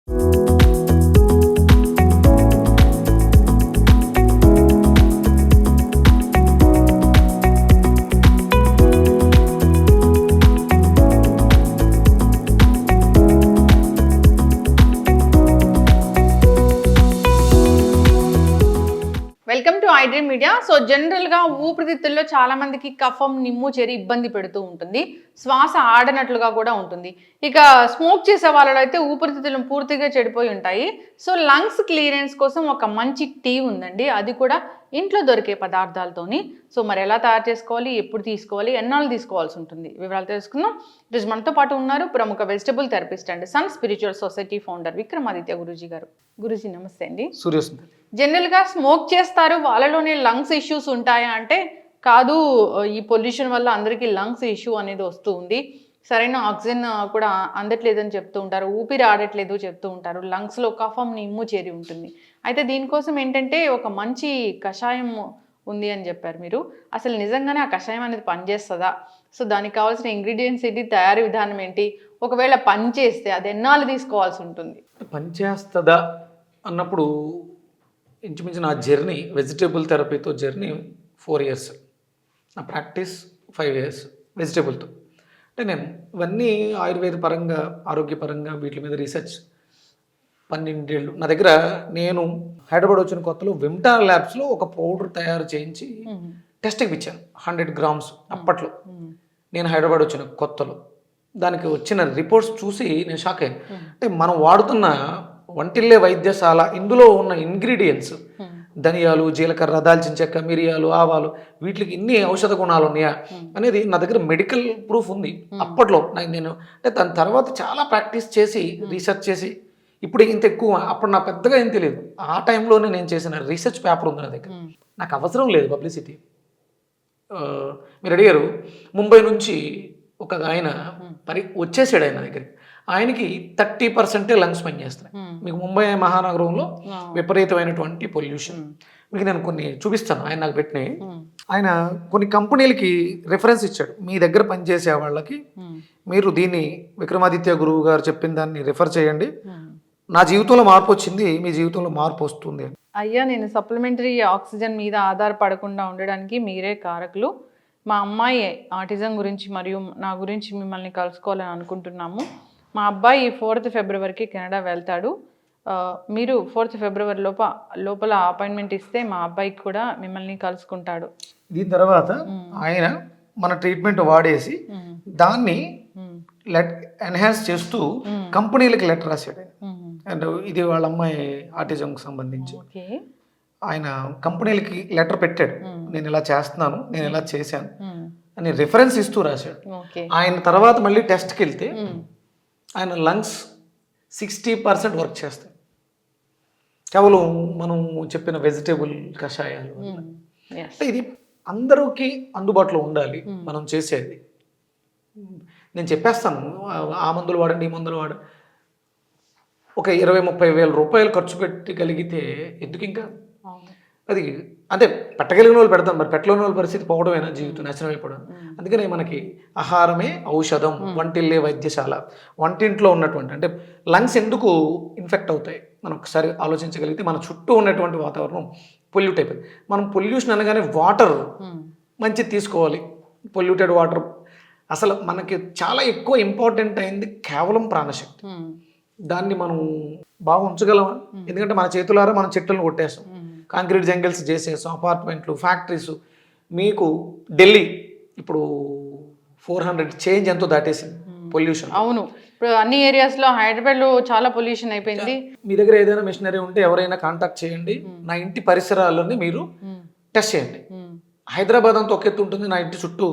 Welcome to iDream media. So జనరల్గా ఊపిరితిత్తుల్లో చాలా మందికి కఫం, నిమ్ము చేరి ఇబ్బంది పెడుతూ ఉంటుంది. శ్వాస ఆడనట్లుగా కూడా ఉంటుంది. ఇక స్మోక్ చేసే వాళ్ళలో అయితే ఊపిరితిత్తులు పూర్తిగా చెడిపోయి ఉంటాయి. సో లంగ్స్ క్లియరెన్స్ కోసం ఒక మంచి టీ ఉందండి, అది కూడా ఇంట్లో దొరికే పదార్థాలతోని. సో మరి ఎలా తయారు చేసుకోవాలి, ఎప్పుడు తీసుకోవాలి, ఎన్నాళ్ళు తీసుకోవాల్సి ఉంటుంది, వివరాలు తెలుసుకుందాం. ఈరోజు మనతో పాటు ఉన్నారు ప్రముఖ vegetable therapist and sun spiritual society founder Vikramaditya Guruji గారు. గురూజీ నమస్తే అండి. సూర్యసుందరి. జనరల్గా స్మోక్ చేస్తారు, వాళ్ళలోనే లంగ్స్ ఇష్యూస్ ఉంటాయా అంటే కాదు, ఈ పొల్యూషన్ వల్ల అందరికీ లంగ్స్ ఇష్యూ అనేది వస్తూ ఉంది. సరైన ఆక్సిజన్ కూడా అందట్లేదని చెప్తూ ఉంటారు, ఊపిరి ఆడట్లేదు చెప్తూ ఉంటారు, లంగ్స్లో కఫం, నిమ్ము చేరి ఉంటుంది. అయితే దీనికోసం ఏంటంటే ఒక మంచి కషాయం ఉంది అని చెప్పారు మీరు. అసలు నిజంగానే ఆ కషాయం అనేది పనిచేస్తుందా? సో దానికి కావాల్సిన ఇంగ్రీడియంట్స్ ఏంటి, తయారీ విధానం ఏంటి, ఒకవేళ పని చేస్తే అది ఎన్నాళ్ళు తీసుకోవాల్సి ఉంటుంది? పనిచేస్తుందా అన్నప్పుడు ఇంచుమించు నా జర్నీ, వెజిటేబుల్ థెరపీతో జర్నీ 4 years, నా ప్రాక్టీస్ 5 years వెజిటేబుల్తో. అంటే నేను ఇవన్నీ ఆయుర్వేద పరంగా, ఆరోగ్యపరంగా వీటి మీద రీసెర్చ్ 12 ఏళ్ళు నా దగ్గర. నేను హైదరాబాద్ వచ్చిన కొత్తలో విమ్టా ల్యాబ్స్లో ఒక పౌడర్ తయారు చేయించి టెస్ట్కి ఇచ్చాను, 100 grams. అప్పట్లో నేను హైదరాబాద్ వచ్చిన కొత్తలో దానికి వచ్చిన రిపోర్ట్స్ చూసి నేను షాక్ అయ్యాను. అంటే మనం వాడుతున్న వంటిల్లే వైద్యశాల, ఇందులో ఉన్న ఇంగ్రీడియంట్స్ ధనియాలు, జీలకర్ర, దాల్చిన చెక్క, మిరియాలు, ఆవాలు, వీటికి ఇన్ని ఔషధ గుణాలు ఉన్నాయా అనేది నా దగ్గర మెడికల్ ప్రూఫ్ ఉంది. అప్పట్లో నేను అంటే దాని తర్వాత చాలా ప్రాక్టీస్ చేసి రీసెర్చ్ చేసి ఇప్పుడు ఇంత ఎక్కువ, అప్పుడు నాకు పెద్దగా ఏం తెలియదు. ఆ టైంలోనే నేను చేసిన రీసెర్చ్ పేపర్ ఉంది నా దగ్గర. నాకు అవసరం లేదు పబ్లిసిటీ. మీరు అడిగారు, ముంబై నుంచి ఒక ఆయన వచ్చేసాడు ఆయన దగ్గరికి. ఆయనకి 30% లంగ్స్ పనిచేస్తాయి. మీకు ముంబై మహానగరంలో విపరీతమైనటువంటి పొల్యూషన్. మీకు నేను కొన్ని చూపిస్తాను, ఆయన నాకు పెట్టినాయి. ఆయన కొన్ని కంపెనీలకి రిఫరెన్స్ ఇచ్చాడు, మీ దగ్గర పనిచేసే వాళ్ళకి మీరు దీన్ని విక్రమాదిత్య గురువు గారు చెప్పిన దాన్ని రిఫర్ చేయండి, నా జీవితంలో మార్పు వచ్చింది, మీ జీవితంలో మార్పు వస్తుంది. అయ్యా, నేను సప్లిమెంటరీ ఆక్సిజన్ మీద ఆధారపడకుండా ఉండడానికి మీరే కారకులు. మా అమ్మాయి ఆటిజం గురించి మరియు నా గురించి మిమ్మల్ని కలుసుకోవాలని అనుకుంటున్నాము. మా అబ్బాయి 4th February కెనడా వెళ్తాడు. మీరు 4th February లోపల అపాయింట్మెంట్ ఇస్తే మా అబ్బాయికి కూడా మిమ్మల్ని కలుసుకుంటాడు. దీని తర్వాత ఆయన మన ట్రీట్మెంట్ వాడేసి దాన్ని ఎన్హాన్స్ చేస్తూ కంపెనీలకి లెటర్ రాశాడు. అండ్ ఇది వాళ్ళ అమ్మాయి ఆటిజంకి సంబంధించి ఆయన కంపెనీలకి లెటర్ పెట్టాడు, నేను ఇలా చేస్తున్నాను, నేను ఇలా చేశాను అని రిఫరెన్స్ ఇస్తూ రాశాడు. ఆయన తర్వాత మళ్ళీ టెస్ట్కి వెళ్తే ఆయన లంగ్స్ 60% వర్క్ చేస్తాయి, కేవలం మనం చెప్పిన వెజిటేబుల్ కషాయాలు. అంటే ఇది అందరికీ అందుబాటులో ఉండాలి మనం చేసేది. నేను చెప్పేస్తాను, ఆ మందులు వాడండి, ఈ మందులు వాడండి. ఒక 20-30 వేల రూపాయలు ఖర్చు పెట్టగలిగితే ఎందుకు ఇంకా అది అంటే పెట్టగలిగిన వాళ్ళు పెడతాం, మరి పెట్టలేని వాళ్ళ పరిస్థితి పోవడమేనా, జీవితం నాశనం అయిపోవడం. అందుకనే మనకి ఆహారమే ఔషధం, వంటిల్లే వైద్యశాల. వంటింట్లో ఉన్నటువంటి అంటే లంగ్స్ ఎందుకు ఇన్ఫెక్ట్ అవుతాయి మనం ఒకసారి ఆలోచించగలిగితే, మన చుట్టూ ఉన్నటువంటి వాతావరణం పొల్యూట్ అయిపోయింది. మనం పొల్యూషన్ అనగానే వాటర్ మంచిది తీసుకోవాలి, పొల్యూటెడ్ వాటర్. అసలు మనకి చాలా ఎక్కువ ఇంపార్టెంట్ అయింది కేవలం ప్రాణశక్తి. దాన్ని మనం బాగా ఉంచగలమా? ఎందుకంటే మన చేతులారా మనం చెట్లను కొట్టేస్తాం, కాంక్రీట్ జంగిల్స్ చేసేసాం, అపార్ట్మెంట్లు, ఫ్యాక్టరీస్. మీకు ఢిల్లీ ఇప్పుడు 400 చేంజ్ ఎంతో దాటేసింది పొల్యూషన్. అవును, ఇప్పుడు అన్ని ఏరియాస్లో, హైదరాబాద్లో చాలా పొల్యూషన్ అయిపోయింది. మీ దగ్గర ఏదైనా మిషనరీ ఉంటే ఎవరైనా కాంటాక్ట్ చేయండి, నా ఇంటి పరిసరాలని మీరు టెస్ట్ చేయండి. హైదరాబాద్ అంతా ఒక ఎత్తు ఉంటుంది, నా ఇంటి చుట్టూ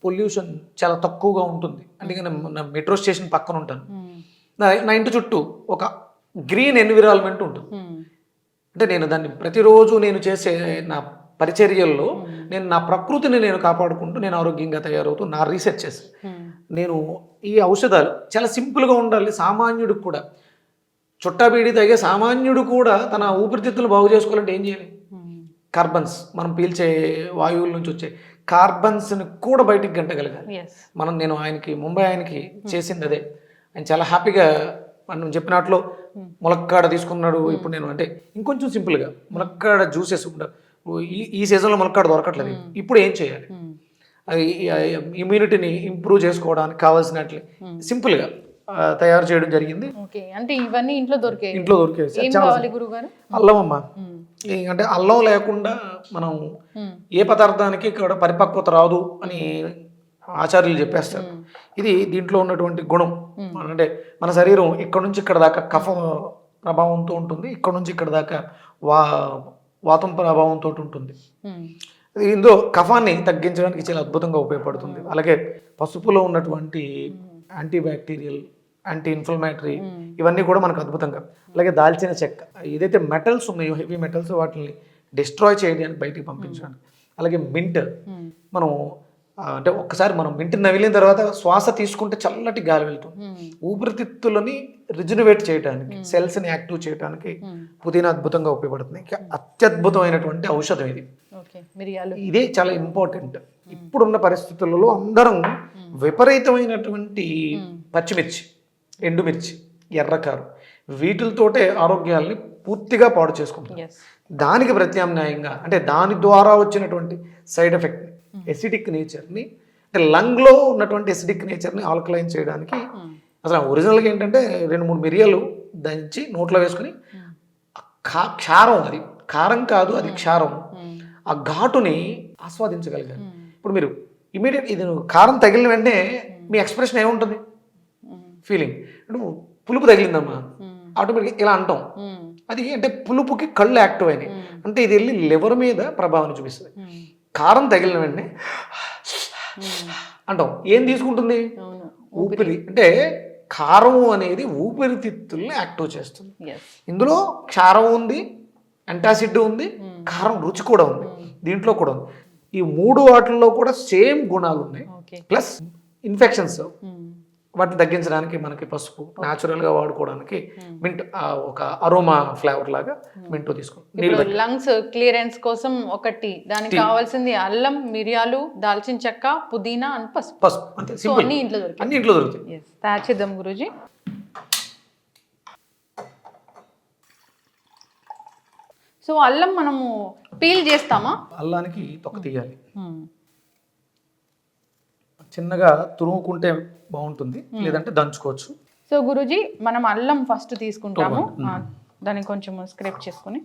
పొల్యూషన్ చాలా తక్కువగా ఉంటుంది. అందుకని నా మెట్రో స్టేషన్ పక్కన ఉంటాను, నా ఇంటి చుట్టూ ఒక గ్రీన్ ఎన్విరాన్మెంట్ ఉంటుంది. అంటే నేను దాన్ని ప్రతిరోజు నేను చేసే నా పరిచర్యల్లో నేను నా ప్రకృతిని నేను కాపాడుకుంటూ నేను ఆరోగ్యంగా తయారవుతూ నా రీసెర్చ్ చేసి నేను ఈ ఔషధాలు చాలా సింపుల్గా ఉండాలి. సామాన్యుడికి కూడా, చుట్టాబీడి తాగే సామాన్యుడు కూడా తన ఊపిరితిత్తులు బాగు చేసుకోవాలంటే ఏం చేయాలి? కార్బన్స్, మనం పీల్చే వాయువుల నుంచి వచ్చే కార్బన్స్ని కూడా బయటికి గంటగలగాలి. నేను ముంబై ఆయనకి చేసింది అదే. ఆయన చాలా హ్యాపీగా మనం చెప్పినట్లు ములక్కాడ తీసుకున్నాడు. ఇప్పుడు నేను అంటే ఇంకొంచెం సింపుల్గా ములక్కాడ జ్యూసెస్ ఈ సీజన్లో ములక్కాడ దొరకట్లేదు. ఇప్పుడు ఏం చేయాలి, అది ఇమ్యూనిటీని ఇంప్రూవ్ చేసుకోవడానికి కావాల్సినట్లు సింపుల్గా తయారు చేయడం జరిగింది. ఓకే, అంటే ఇవన్నీ ఇంట్లో దొరికే దొరికేది. ఏం కావాలి గురుగారు? అల్లం అమ్మ. అంటే అల్లం లేకుండా మనం ఏ పదార్థానికి కూడా పరిపక్వత రాదు అని ఆచార్యులు చెప్పేస్తారు. ఇది దీంట్లో ఉన్నటువంటి గుణం. అంటే మన శరీరం ఇక్కడ నుంచి ఇక్కడ దాకా కఫ ప్రభావంతో ఉంటుంది, ఇక్కడ నుంచి ఇక్కడ దాకా వాతం ప్రభావంతో ఉంటుంది. ఇందులో కఫాన్ని తగ్గించడానికి చాలా అద్భుతంగా ఉపయోగపడుతుంది. అలాగే పసుపులో ఉన్నటువంటి యాంటీ బ్యాక్టీరియల్, యాంటీ ఇన్ఫ్లమేటరీ ఇవన్నీ కూడా మనకు అద్భుతంగా. అలాగే దాల్చిన చెక్క, ఏదైతే మెటల్స్ ఉన్నాయో హెవీ మెటల్స్ వాటిని డిస్ట్రాయ్ చేయడానికి బయటికి పంపించడానికి. అలాగే మింట్, మనం అంటే ఒక్కసారి మనం మింట్ నవిలిన తర్వాత శ్వాస తీసుకుంటే చల్లటి గాలి వెళ్తుంది. ఊపిరితిత్తులని రిజనరేట్ చేయడానికి, సెల్స్ని యాక్టివ్ చేయడానికి పుదీనా అద్భుతంగా ఉపయోగపడుతుంది. ఇంకా అత్యద్భుతమైనటువంటి ఔషధం ఇది. ఇదే చాలా ఇంపార్టెంట్. ఇప్పుడున్న పరిస్థితులలో అందరం విపరీతమైనటువంటి పచ్చిమిర్చి, ఎండుమిర్చి, ఎర్రకారు వీటితోటే ఆరోగ్యాల్ని పూర్తిగా పాడు చేసుకుంటాం. దానికి ప్రత్యామ్నాయంగా అంటే దాని ద్వారా వచ్చినటువంటి సైడ్ ఎఫెక్ట్ ఎసిడిక్ నేచర్ని, అంటే లంగ్లో ఉన్నటువంటి ఎసిడిక్ నేచర్ని ఆల్కలైన్ చేయడానికి అసలు ఒరిజినల్గా ఏంటంటే 2-3 మిరియాలు దంచి నోట్లో వేసుకుని క్షారం, అది కారం కాదు అది క్షారం, ఆ ఘాటుని ఆస్వాదించగలిగారు. ఇప్పుడు మీరు ఇమీడియట్ ఇది కారం తగిలిన వెంటనే మీ ఎక్స్ప్రెషన్ ఏముంటుంది, ఫీలింగ్ అంటే పులుపు తగిలిందమ్మా ఆటోమేటిక్గా ఇలా అంటాం. అది అంటే పులుపుకి కళ్ళు యాక్టివ్ అయినాయి అంటే ఇది వెళ్ళి లివర్ మీద ప్రభావం చూపిస్తుంది. కారం తగిలిన వెంటనే అంటాం, ఏం తీసుకుంటుంది, ఊపిరి. అంటే కారం అనేది ఊపిరితిత్తుల్ని యాక్టివ్ చేస్తుంది. ఇందులో క్షారం ఉంది, యాంటాసిడ్ ఉంది, కారం రుచి కూడా ఉంది, దీంట్లో కూడా ఉంది. ఈ 3 వాటిల్లో కూడా సేమ్ గుణాలు ఉన్నాయి. ప్లస్ ఇన్ఫెక్షన్స్ వాటిని తగ్గించడానికి మనకి పసుపు న్యాచురల్గా వాడుకోవడానికి మింట్ ఒక అరోమా ఫ్లేవర్ లాగా మింట్ తీసుకుంటాం. లంగ్స్ క్లియరెన్స్ కోసం ఒకటి, దానికి కావాల్సింది అల్లం, మిరియాలు, దాల్చిన చెక్క, పుదీనా అండ్ పసుపు. అంతే సింపుల్. అన్ని ఇంట్లో దొరుకుతాయి. తయారు చేద్దాం గురూజీ. సో అల్లం మనము పీల్ చేస్తామా? అల్లానికి తొక్క తీయాలి, చిన్నగా తురుముకుంటే బాగుంటుంది, లేదంటే దంచుకోవచ్చు. సో గురూజీ మనం అల్లం ఫస్ట్ తీసుకుంటాము, దాన్ని కొంచెం స్క్రేప్ చేసుకొని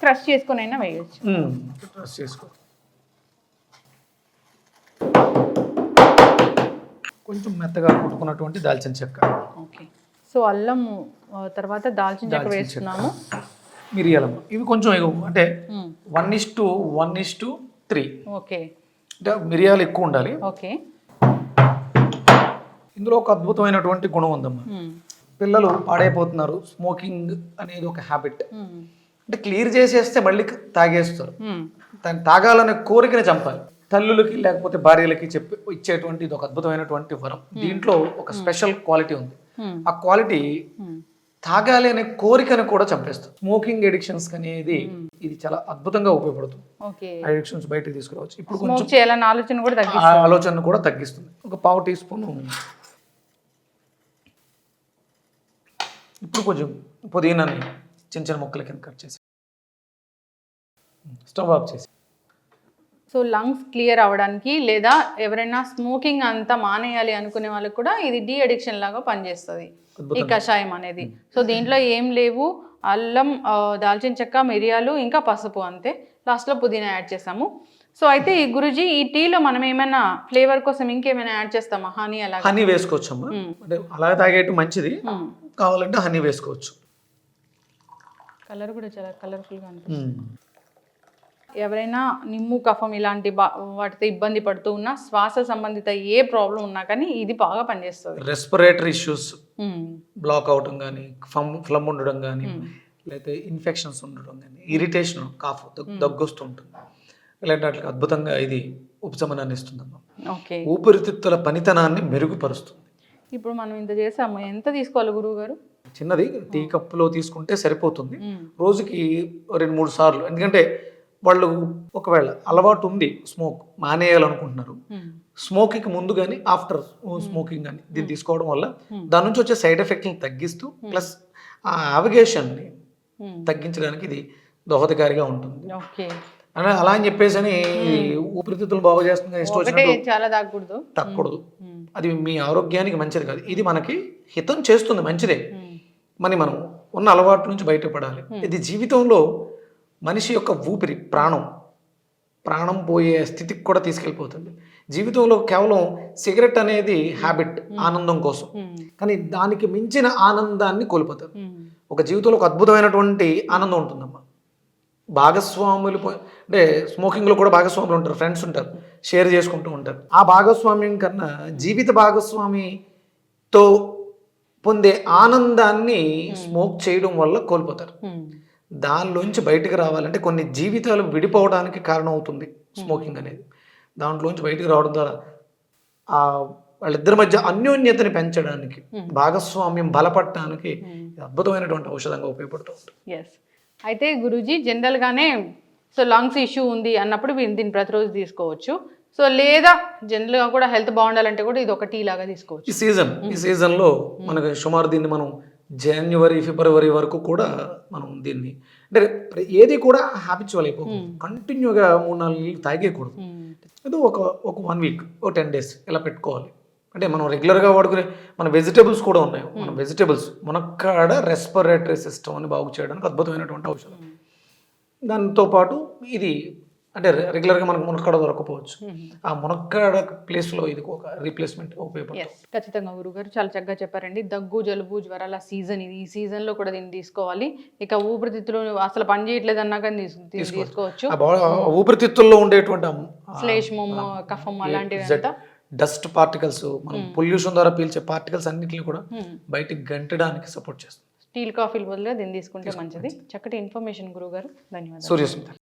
క్రష్ చేసుకొని అయినా వేయచ్చు. క్రష్ చేసుకో, కొంచెం మెత్తగా కుట్టుకున్నటువంటి దాల్చిన చెక్క. ఓకే, సో అల్లం తర్వాత దాల్చిన చెక్క వేస్తున్నాము. మిరియాలం ఇవి కొంచెం అంటే 1:1:3. ఓకే, అంటే మిరియాలు ఎక్కువ ఉండాలి. ఓకే, ఇందులో ఒక అద్భుతమైనటువంటి గుణం ఉందమ్మా. పిల్లలు పాడైపోతున్నారు, స్మోకింగ్ అనేది ఒక హ్యాబిట్. అంటే క్లియర్ చేసేస్తే మళ్ళీ తాగేస్తారు. దాన్ని తాగాలనే కోరికని చంపాలి. తల్లులకి లేకపోతే భార్యలకి ఇచ్చేటువంటి ఇది ఒక అద్భుతమైనటువంటి వరం. దీంట్లో ఒక స్పెషల్ క్వాలిటీ ఉంది. ఆ క్వాలిటీ తాగాలి అనే కోరికను కూడా చంపేస్తుంది. స్మోకింగ్ ఎడిక్షన్స్ అనేది ఇది చాలా అద్భుతంగా ఉపయోగపడుతుంది. ఎడిక్షన్స్ బయటకు తీసుకురావచ్చు. ఇప్పుడు కొంచెం ఆలోచన కూడా తగ్గిస్తుంది. ఒక 1/2 టీ స్పూన్. ఇప్పుడు కొంచెం పుదీనాని చిన్న చిన్న ముక్కల కింద కట్ చేసి స్టవ్ ఆఫ్ చేసి. సో లంగ్స్ క్లియర్ అవ్వడానికి లేదా ఎవరైనా స్మోకింగ్ అంతా మానేయాలి అనుకునే వాళ్ళకి కూడా ఇది డీ అడిక్షన్ లాగా పనిచేస్తుంది ఈ కషాయం అనేది. సో దీంట్లో ఏం లేవు, అల్లం, దాల్చిన చెక్క, మిరియాలు, ఇంకా పసుపు, అంతే. లాస్ట్లో పుదీనా యాడ్ చేసాము. సో అయితే ఈ గురుజీ ఈ టీలో మనం ఏమైనా ఫ్లేవర్ కోసం ఇంకేమైనా యాడ్ చేస్తామా? హనీ అలా హనీ వేసుకోవచ్చమ్మా. అంటే అలా తాగేయటం మంచిది, కావాలంటే హనీ వేసుకోవచ్చు. కలర్ కూడా చాలా కలర్ఫుల్గా అనిపిస్తుంది. ఎవరైనా నిమ్ము, కఫం ఇలాంటి వాటితో ఇబ్బంది పడుతూ ఉన్నా, శ్వాస సంబంధిత ఏ ప్రాబ్లం ఉన్నా కానీ ఇది బాగా పనిచేస్తుంది. రెస్పిరేటరీ ఇష్యూస్ బ్లాక్ అవడం కానీ, ఫ్లమ్ ఉండడం కానీ, లేకపోతే ఇన్ఫెక్షన్స్ ఉండడం కానీ, ఇరిటేషన్, కాఫ్, దగ్గు వస్తుంటుంది, ఇలాంటి వాటికి అద్భుతంగా ఇది ఉపశమనాన్ని ఇస్తుందమ్మా. ఊపిరితిత్తుల పనితనాన్ని మెరుగుపరుస్తుంది. ఇప్పుడు మనం ఇంత చేసాము, ఎంత తీసుకోవాలి గురువు గారు? చిన్నది టీ కప్పులో తీసుకుంటే సరిపోతుంది. రోజుకి 2-3 సార్లు. ఎందుకంటే వాళ్ళు ఒకవేళ అలవాటు ఉంది స్మోక్ మానేయాలనుకుంటున్నారు, స్మోకింగ్ ముందు కానీ ఆఫ్టర్ స్మోకింగ్ కానీ దీన్ని తీసుకోవడం వల్ల దాని నుంచి వచ్చే సైడ్ ఎఫెక్ట్ని తగ్గిస్తూ ప్లస్ ఆ అవగేషన్ని తగ్గించడానికి ఇది దోహదకారిగా ఉంటుంది. ఓకే. అలా అని చెప్పేసి అని ఊపిరితిత్తులు బాగు చేస్తుంది ఇష్టం వచ్చినట్టు చాలా తాగకూడదు. అది మీ ఆరోగ్యానికి మంచిది కాదు. ఇది మనకి హితం చేస్తుంది, మంచిదే. మనం ఉన్న అలవాటు నుంచి బయటపడాలి. ఇది జీవితంలో మనిషి యొక్క ఊపిరి, ప్రాణం పోయే స్థితికి కూడా తీసుకెళ్ళిపోతుంది. జీవితంలో కేవలం సిగరెట్ అనేది హ్యాబిట్, ఆనందం కోసం, కానీ దానికి మించిన ఆనందాన్ని కోల్పోతారు. ఒక జీవితంలో ఒక అద్భుతమైనటువంటి ఆనందం ఉంటుందమ్మా. భాగస్వాములు అంటే స్మోకింగ్లో కూడా భాగస్వాములు ఉంటారు, ఫ్రెండ్స్ ఉంటారు, షేర్ చేసుకుంటూ ఉంటారు. ఆ భాగస్వామ్యం కన్నా జీవిత భాగస్వామితో పొందే ఆనందాన్ని స్మోక్ చేయడం వల్ల కోల్పోతారు. దానిలోంచి బయటకు రావాలంటే కొన్ని జీవితాలు విడిపోవడానికి కారణం అవుతుంది స్మోకింగ్ అనేది. దాంట్లోంచి బయటకు రావడం ద్వారా వాళ్ళిద్దరి మధ్య అన్యోన్యతని పెంచడానికి, భాగస్వామ్యం బలపడటానికి అద్భుతమైనటువంటి ఔషధంగా ఉపయోగపడుతుంది. ఎస్. అయితే గురూజీ జనరల్గానే లంగ్స్ ఇష్యూ ఉంది అన్నప్పుడు దీన్ని ప్రతిరోజు తీసుకోవచ్చు. లేదా జనరల్గా కూడా హెల్త్ బాగుండాలంటే కూడా ఇది ఒక టీ లాగా తీసుకోవచ్చు. ఈ సీజన్లో మనకి సుమారు దీన్ని మనం జనవరి ఫిబ్రవరి వరకు కూడా మనం దీన్ని అంటే ఏది కూడా హ్యాబిచువల్ అయిపోతుంది. కంటిన్యూగా 3-4 నెలలు తాగేయకూడదు. ఏదో ఒక 1 వీక్, 10 days ఇలా పెట్టుకోవాలి. అంటే మనం రెగ్యులర్గా వాడుకునే మన వెజిటేబుల్స్ కూడా ఉన్నాయి. మన వెజిటేబుల్స్ మునక్కాడ రెస్పిరేటరీ సిస్టమ్ అని బాగు చేయడానికి అద్భుతమైనటువంటి ఔషధం. దాంతోపాటు ఇది అంటే రెగ్యులర్గా మనకు మునక్కాడ దొరకపోవచ్చు, ఆ మునక్కాడ ప్లేస్లో ఇది ఒక రీప్లేస్మెంట్ ఉపయోగపడుతుంది. ఖచ్చితంగా గురుగారు చాలా చక్కగా చెప్పారండి. దగ్గు, జలుబు, జ్వరాల సీజన్ ఇది. ఈ సీజన్లో కూడా దీన్ని తీసుకోవాలి. ఇక ఊపిరితిత్తులు అసలు పని చేయట్లేదు అన్నా కానీ తీసుకోవచ్చు. ఊపిరితిత్తుల్లో ఉండేటువంటి శ్లేష్మం, కఫం అలాంటివి అంతా డస్ట్ పార్టికల్స్, మనం పొల్యూషన్ ద్వారా పీల్చే పార్టికల్స్ అన్నిటిని కూడా బయటికి గంటడానికి సపోర్ట్ చేస్తుంది. టీ కాఫీల బదులుగా దీన్ని తీసుకుంటే మంచిది. చక్కటి ఇన్ఫర్మేషన్ గురుగారు, ధన్యవాదాలు. సూర్యస్మిత.